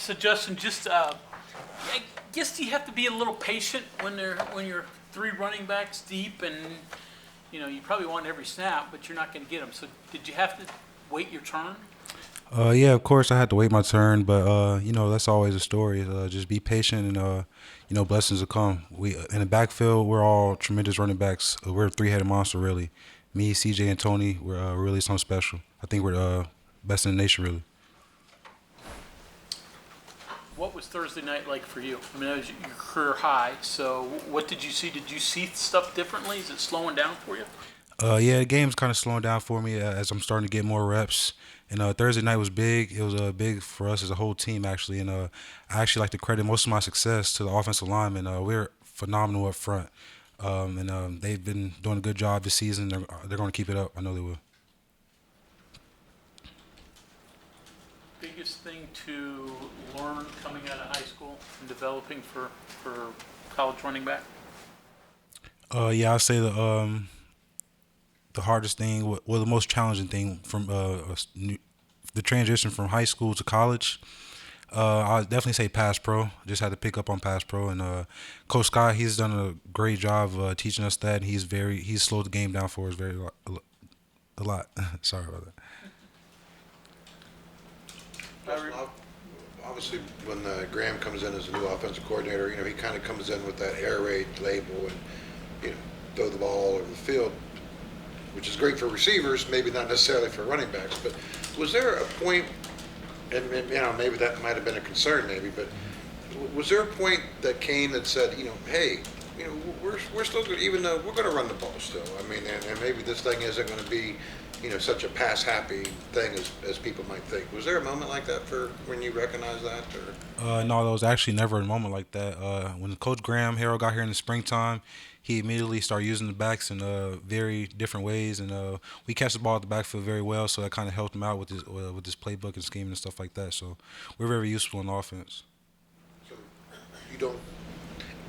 So Justin, just I guess you have to be a little patient when you're three running backs deep, and you probably want every snap, but you're not going to get them. So did you have to wait your turn? Yeah, of course I had to wait my turn, but that's always a story. Just be patient, and blessings will come. We in the backfield, we're all tremendous running backs. We're a three-headed monster, really. Me, CJ, and Tony, we're really something special. I think we're best in the nation, really. What was Thursday night like for you? I mean, it was your career high. So what did you see? Did you see stuff differently? Is it slowing down for you? Yeah, the game's kind of slowing down for me as I'm starting to get more reps. And Thursday night was big. It was big for us as a whole team, actually. And I actually like to credit most of my success to the offensive linemen. We're phenomenal up front. And they've been doing a good job this season. They're going to keep it up. I know they will. Biggest thing to learn coming out of high school and developing for college running back? Yeah, I'll say the hardest thing, well, the most challenging thing from the transition from high school to college. I'll definitely say pass pro. Just had to pick up on pass pro, and Coach Scott, he's done a great job teaching us that. And he's slowed the game down for us a lot. Sorry about that. Obviously, when Graham comes in as a new offensive coordinator, he kind of comes in with that air raid label and throw the ball all over the field, which is great for receivers, maybe not necessarily for running backs. But was there a point, and maybe that might have been a concern, maybe, but was there a point that came that said, hey, we're still good, even though we're going to run the ball still. I mean, and maybe this thing isn't going to be, such a pass-happy thing as people might think. Was there a moment like that for when you recognized that? Or? No, there was actually never a moment like that. When Coach Graham Harrell got here in the springtime, he immediately started using the backs in very different ways, and we catch the ball at the backfield very well. So that kind of helped him out with his playbook and scheme and stuff like that. So we're very useful in offense. So you don't.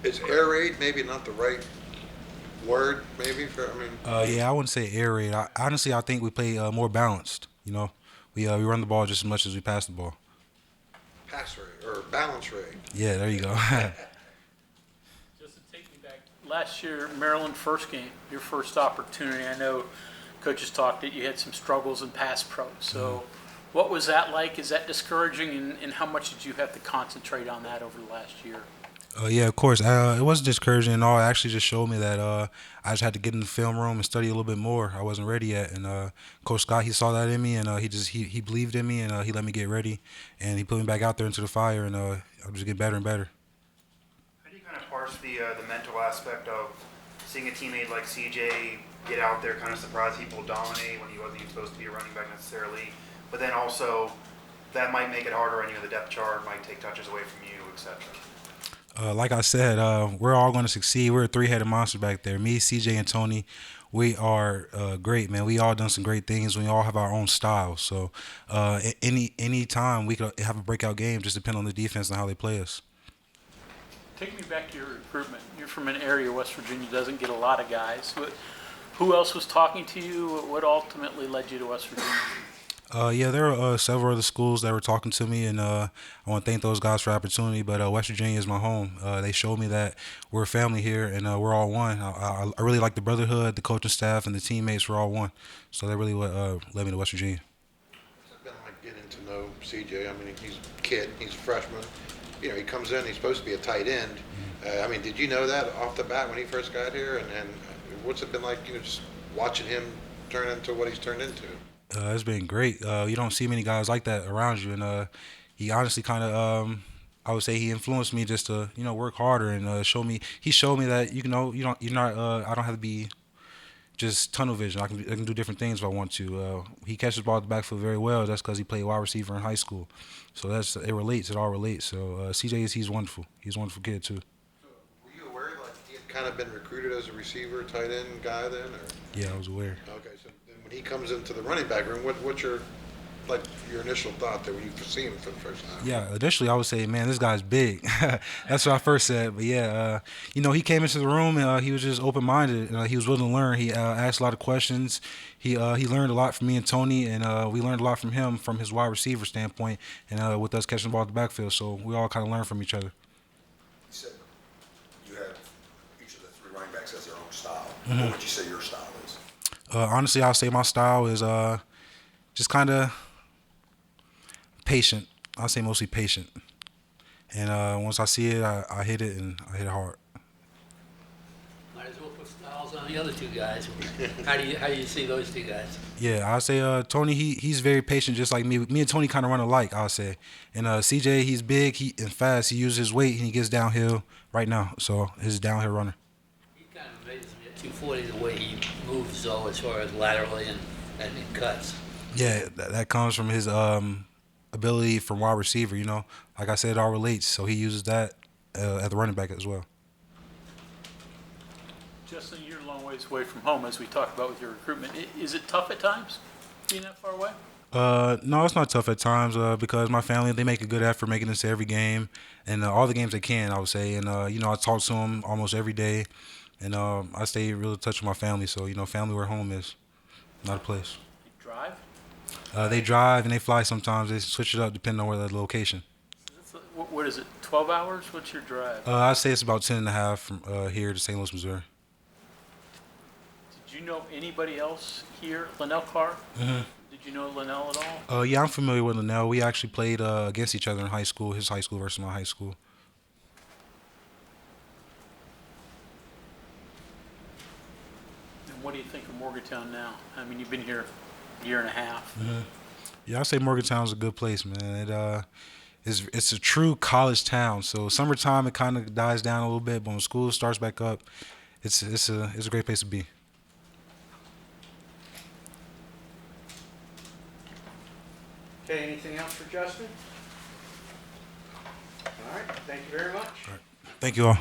Is air raid maybe not the right word? Maybe for Yeah, I wouldn't say air raid. Honestly, I think we play more balanced. We run the ball just as much as we pass the ball. Pass rate or balance rate. Yeah, there you go. Just to take me back, last year, Maryland first game, your first opportunity. I know coaches talked that you had some struggles in pass pro. So what was that like? Is that discouraging, and how much did you have to concentrate on that over the last year? Yeah, of course. It wasn't discouraging at all. It actually just showed me that I just had to get in the film room and study a little bit more. I wasn't ready yet, and Coach Scott, he saw that in me, and he believed in me, and he let me get ready, and he put me back out there into the fire, and I just get better and better. How do you kind of parse the mental aspect of seeing a teammate like CJ get out there, kind of surprise people, dominate when he wasn't even supposed to be a running back necessarily, but then also that might make it harder on you in the depth chart, might take touches away from you, etc. Like I said, we're all going to succeed. We're a three-headed monster back there. Me, CJ, and Tony, we are great, man. We all done some great things. We all have our own style. So any time we could have a breakout game, just depend on the defense and how they play us. Take me back to your recruitment. You're from an area, West Virginia doesn't get a lot of guys. Who else was talking to you? What ultimately led you to West Virginia? Yeah, there are several other schools that were talking to me, and I want to thank those guys for the opportunity. But West Virginia is my home. They showed me that we're a family here, and we're all one. I really like the brotherhood, the coaching staff, and the teammates. We're all one. So that really what led me to West Virginia. It's been like getting to know CJ. I mean, he's a kid. He's a freshman. He comes in. He's supposed to be a tight end. Did you know that off the bat when he first got here? And what's it been like? Just watching him turn into what he's turned into. It's been great. You don't see many guys like that around you, and he honestly kind of, I would say, he influenced me just to work harder and show me. He showed me that you're not. I don't have to be just tunnel vision. I can do different things if I want to. He catches the ball at the backfield very well. That's because he played wide receiver in high school, so it relates. It all relates. So he's wonderful. He's a wonderful kid too. So were you aware he had kind of been recruited as a receiver, tight end guy then? Or? Yeah, I was aware. Okay, so when he comes into the running back room, what's your like your initial thought that when you see him for the first time? Yeah, initially I would say, man, this guy's big. That's what I first said. But yeah, he came into the room and he was just open-minded. He was willing to learn. He asked a lot of questions. He learned a lot from me and Tony, and we learned a lot from him from his wide receiver standpoint, and with us catching the ball at the backfield. So we all kind of learned from each other. You said you have each of the three running backs has their own style. Mm-hmm. What would you say your style is? Honestly, I'll say my style is just kind of patient. I'll say mostly patient. And once I see it, I hit it, and I hit it hard. Might as well put styles on the other two guys. How do you see those two guys? Yeah, I'll say Tony, he's very patient, just like me. Me and Tony kind of run alike, I'll say. And CJ, he's big and fast. He uses his weight, and he gets downhill right now. So he's a downhill runner. He kind of amazes me at 240 the way he moves, though, as far as laterally and in cuts. Yeah, that comes from his ability from wide receiver, Like I said, it all relates. So he uses that at the running back as well. Justin, you're a long ways away from home, as we talked about with your recruitment. Is it tough at times, being that far away? No, it's not tough at times because my family, they make a good effort making this to every game and all the games they can, I would say. And, I talk to them almost every day. And I stay really in touch with my family. So, family where home is, not a place. You drive? They drive and they fly sometimes. They switch it up depending on where the location. What is it, 12 hours? What's your drive? I'd say it's about 10 and a half from here to St. Louis, Missouri. Did you know anybody else here? Linnell Carr? Mm-hmm. Did you know Linnell at all? Yeah, I'm familiar with Linnell. We actually played against each other in high school, his high school versus my high school. And what do you think of Morgantown now? I mean, you've been here a year and a half. Mm-hmm. Yeah, I'd say Morgantown's a good place, man. It's a true college town. So summertime it kind of dies down a little bit, but when school starts back up, it's a great place to be. Okay, anything else for Justin? All right, thank you very much. Thank you all.